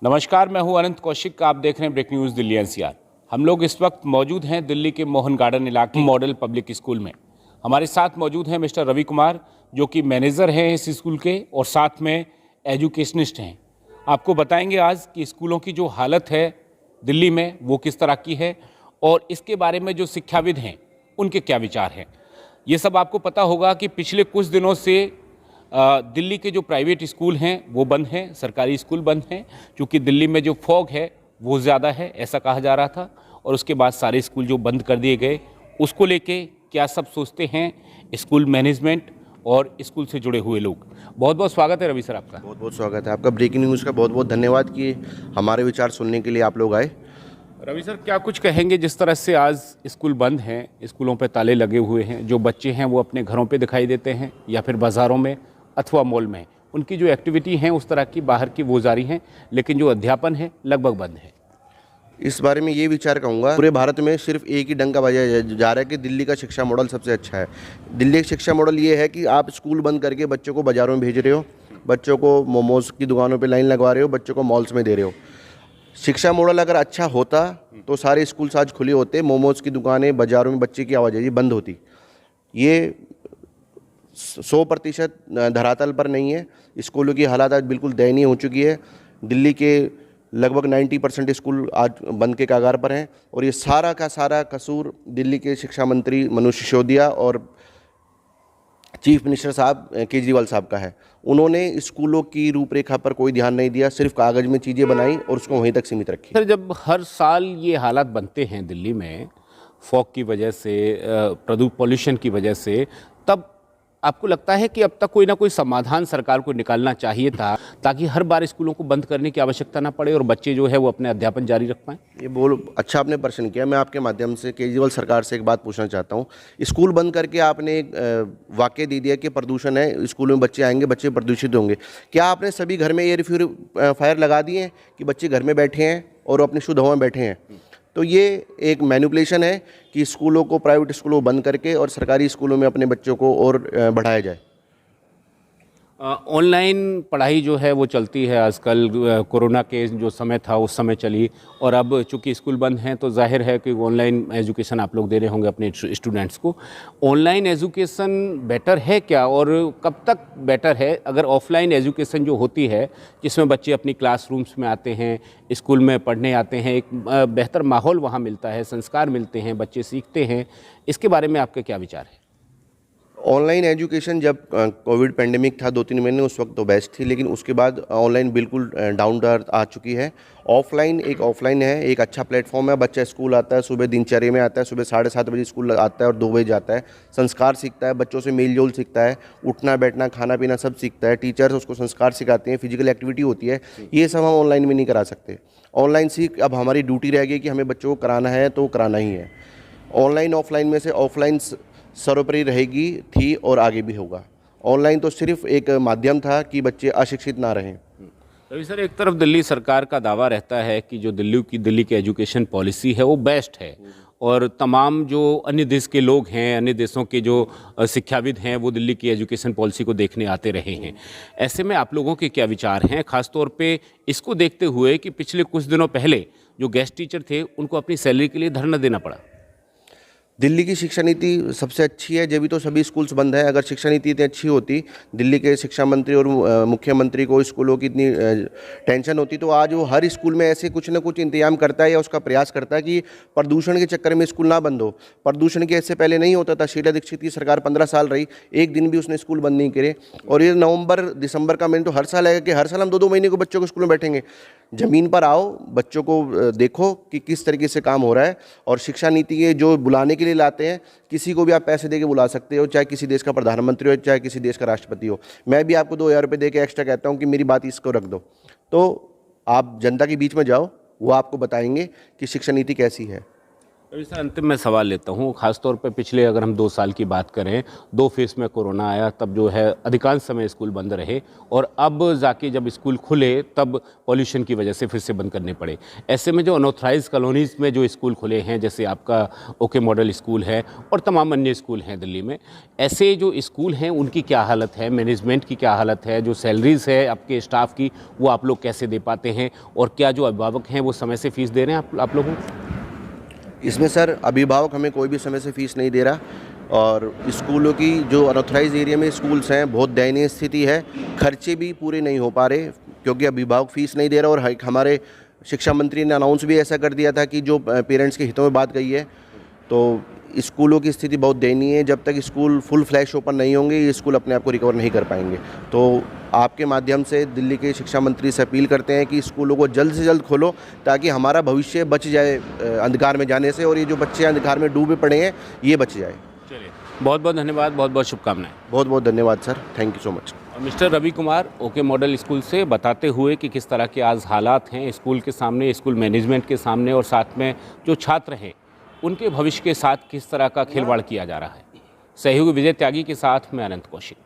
नमस्कार, मैं हूं अनंत कौशिक। आप देख रहे हैं ब्रेक न्यूज़ दिल्ली एनसीआर। हम लोग इस वक्त मौजूद हैं दिल्ली के मोहन गार्डन इलाके मॉडल पब्लिक स्कूल में। हमारे साथ मौजूद हैं मिस्टर रवि कुमार, जो कि मैनेजर हैं इस स्कूल के और साथ में एजुकेशनिस्ट हैं। आपको बताएंगे आज कि स्कूलों की जो हालत है दिल्ली में वो किस तरह की है और इसके बारे में जो शिक्षाविद हैं उनके क्या विचार हैं। ये सब आपको पता होगा कि पिछले कुछ दिनों से दिल्ली के जो प्राइवेट स्कूल हैं वो बंद हैं, सरकारी स्कूल बंद हैं, क्योंकि दिल्ली में जो फॉग है वो ज़्यादा है ऐसा कहा जा रहा था। और उसके बाद सारे स्कूल जो बंद कर दिए गए, उसको लेके क्या सब सोचते हैं स्कूल मैनेजमेंट और स्कूल से जुड़े हुए लोग। बहुत बहुत स्वागत है रवि सर आपका। बहुत बहुत स्वागत है आपका। ब्रेकिंग न्यूज़ का बहुत बहुत धन्यवाद कि हमारे विचार सुनने के लिए आप लोग आए। रवि सर, क्या कुछ कहेंगे जिस तरह से आज स्कूल बंद हैं, स्कूलों पे ताले लगे हुए हैं, जो बच्चे हैं वो अपने घरों पे दिखाई देते हैं या फिर बाज़ारों में अथवा मॉल में, उनकी जो एक्टिविटी हैं उस तरह की बाहर की वो जारी हैं, लेकिन जो अध्यापन है लगभग बंद है। इस बारे में ये विचार कहूँगा, पूरे भारत में सिर्फ एक ही डंका बजाया जा रहा है कि दिल्ली का शिक्षा मॉडल सबसे अच्छा है। दिल्ली का शिक्षा मॉडल ये है कि आप स्कूल बंद करके बच्चों को बाज़ारों में भेज रहे हो, बच्चों को मोमोज़ की दुकानों पर लाइन लगवा रहे हो, बच्चों को मॉल्स में दे रहे हो। शिक्षा मॉडल अगर अच्छा होता तो सारे स्कूल आज खुले होते, मोमोज़ की दुकानें बाज़ारों में बच्चे की आवाजाही बंद होती। ये 100% धरातल पर नहीं है। स्कूलों की हालात आज बिल्कुल दयनीय हो चुकी है। दिल्ली के लगभग 90% स्कूल आज बंद के कगार पर हैं और ये सारा का सारा कसूर दिल्ली के शिक्षा मंत्री मनोज सिसोदिया और चीफ मिनिस्टर साहब केजरीवाल साहब का है। उन्होंने स्कूलों की रूपरेखा पर कोई ध्यान नहीं दिया, सिर्फ कागज़ में चीज़ें बनाई और उसको वहीं तक सीमित रखी। सर, जब हर साल ये हालात बनते हैं दिल्ली में फॉग की वजह से, पॉल्यूशन की वजह से, तब आपको लगता है कि अब तक कोई ना कोई समाधान सरकार को निकालना चाहिए था ताकि हर बार स्कूलों को बंद करने की आवश्यकता ना पड़े और बच्चे जो है वो अपने अध्यापन जारी रख पाएं? ये अच्छा आपने प्रश्न किया। मैं आपके माध्यम से केजरीवाल सरकार से एक बात पूछना चाहता हूँ। स्कूल बंद करके आपने एक वाक्य दे दिया कि प्रदूषण है, स्कूलों में बच्चे आएंगे, बच्चे प्रदूषित होंगे। क्या आपने सभी घर में एयर प्यूरीफायर लगा दिए हैं कि बच्चे घर में बैठे हैं और अपनी शुद्ध हवा में बैठे हैं? तो ये एक मैनिपुलेशन है कि स्कूलों को, प्राइवेट स्कूलों को बंद करके और सरकारी स्कूलों में अपने बच्चों को और बढ़ाया जाए। ऑनलाइन पढ़ाई जो है वो चलती है आजकल। कोरोना के जो समय था उस समय चली, और अब चूंकि स्कूल बंद हैं तो जाहिर है कि ऑनलाइन एजुकेशन आप लोग दे रहे होंगे अपने स्टूडेंट्स को। ऑनलाइन एजुकेशन बेटर है क्या, और कब तक बेटर है? अगर ऑफलाइन एजुकेशन जो होती है जिसमें बच्चे अपनी क्लासरूम्स में आते हैं, स्कूल में पढ़ने आते हैं, एक बेहतर माहौल वहाँ मिलता है, संस्कार मिलते हैं, बच्चे सीखते हैं, इसके बारे में आपके क्या विचार है? ऑनलाइन एजुकेशन जब कोविड पेंडेमिक था 2-3 महीने, उस वक्त तो बेस्ट थी, लेकिन उसके बाद ऑनलाइन बिल्कुल डाउन टू अर्थ आ चुकी है। ऑफलाइन है, एक अच्छा प्लेटफॉर्म है। बच्चा स्कूल आता है, सुबह दिनचर्या में आता है, सुबह 7:30 बजे स्कूल आता है और 2 बजे जाता है। संस्कार सीखता है, बच्चों से मेल जोल सीखता है, उठना बैठना खाना पीना सब सीखता है। टीचर्स उसको संस्कार सिखाते हैं, फिजिकल एक्टिविटी होती है। ये सब हम ऑनलाइन में नहीं करा सकते। ऑनलाइन सीख अब हमारी ड्यूटी रह गई कि हमें बच्चों को कराना है तो कराना ही है। ऑनलाइन ऑफलाइन में से ऑफलाइन सर्वोपरि रहेगी, थी और आगे भी होगा। ऑनलाइन तो सिर्फ एक माध्यम था कि बच्चे अशिक्षित ना रहें। रवि सर, एक तरफ दिल्ली सरकार का दावा रहता है कि जो दिल्ली की एजुकेशन पॉलिसी है वो बेस्ट है, और तमाम जो अन्य देश के लोग हैं, अन्य देशों के जो शिक्षाविद हैं वो दिल्ली की एजुकेशन पॉलिसी को देखने आते रहे हैं। ऐसे में आप लोगों के क्या विचार हैं, खासतौर पे इसको देखते हुए कि पिछले कुछ दिनों पहले जो गेस्ट टीचर थे उनको अपनी सैलरी के लिए धरना देना पड़ा? दिल्ली की शिक्षा नीति सबसे अच्छी है, जब भी तो सभी स्कूल्स बंद हैं। अगर शिक्षा नीति इतनी अच्छी होती, दिल्ली के शिक्षा मंत्री और मुख्यमंत्री को स्कूलों की इतनी टेंशन होती, तो आज वो हर स्कूल में ऐसे कुछ ना कुछ इंतजाम करता है या उसका प्रयास करता है कि प्रदूषण के चक्कर में स्कूल ना बंद हो। प्रदूषण के इससे पहले नहीं होता था। शीला दीक्षित की सरकार 15 साल रही, एक दिन भी उसने स्कूल बंद नहीं करे। और ये नवंबर दिसंबर का महीना तो हर साल आएगा कि हर साल हम 2-2 महीने को बच्चों को स्कूल में बैठेंगे। ज़मीन पर आओ, बच्चों को देखो कि किस तरीके से काम हो रहा है। और शिक्षा नीति के जो बुलाने के लिए लाते हैं, किसी को भी आप पैसे दे के बुला सकते हो, चाहे किसी देश का प्रधानमंत्री हो, चाहे किसी देश का राष्ट्रपति हो। मैं भी आपको 2,000 रुपये दे के एक्स्ट्रा कहता हूँ कि मेरी बात इसको रख दो, तो आप जनता के बीच में जाओ, वो आपको बताएंगे कि शिक्षा नीति कैसी है। रवि सर, अंतिम में सवाल लेता हूँ। खासतौर पे पिछले अगर हम 2 साल की बात करें, 2 फेज़ में कोरोना आया, तब जो है अधिकांश समय स्कूल बंद रहे और अब जाके जब स्कूल खुले तब पॉल्यूशन की वजह से फिर से बंद करने पड़े। ऐसे में जो अनऑथराइज कॉलोनीज़ में जो स्कूल खुले हैं, जैसे आपका ओके मॉडल स्कूल है और तमाम अन्य स्कूल हैं दिल्ली में, ऐसे जो स्कूल हैं उनकी क्या हालत है, मैनेजमेंट की क्या हालत है, जो सैलरीज़ है आपके स्टाफ की वो आप लोग कैसे दे पाते हैं और क्या जो अभिभावक हैं वो समय से फ़ीस दे रहे हैं आप लोगों को? इसमें सर अभिभावक हमें कोई भी समय से फीस नहीं दे रहा और स्कूलों की जो अनऑथराइज एरिया में स्कूल्स हैं बहुत दयनीय स्थिति है। खर्चे भी पूरे नहीं हो पा रहे क्योंकि अभिभावक फीस नहीं दे रहा और हमारे शिक्षा मंत्री ने अनाउंस भी ऐसा कर दिया था कि जो पेरेंट्स के हितों में बात कही है। तो स्कूलों की स्थिति बहुत दयनीय है। जब तक स्कूल फुल फ्लैश ओपन नहीं होंगे ये स्कूल अपने आप को रिकवर नहीं कर पाएंगे। तो आपके माध्यम से दिल्ली के शिक्षा मंत्री से अपील करते हैं कि स्कूलों को जल्द से जल्द खोलो ताकि हमारा भविष्य बच जाए अंधकार में जाने से और ये जो बच्चे अंधकार में डूबे पड़े हैं ये बच जाए। चलिए, बहुत बहुत धन्यवाद, बहुत बहुत शुभकामनाएं। बहुत बहुत धन्यवाद sir, thank you so much. और mister Ravi Kumar okay model school से बताते हुए कि किस तरह के आज हालात हैं स्कूल के सामने, स्कूल मैनेजमेंट के सामने और साथ में जो छात्र हैं उनके भविष्य के साथ किस तरह का खिलवाड़ किया जा रहा है। सहयोगी विजय त्यागी के साथ मैं अनंत कौशिक।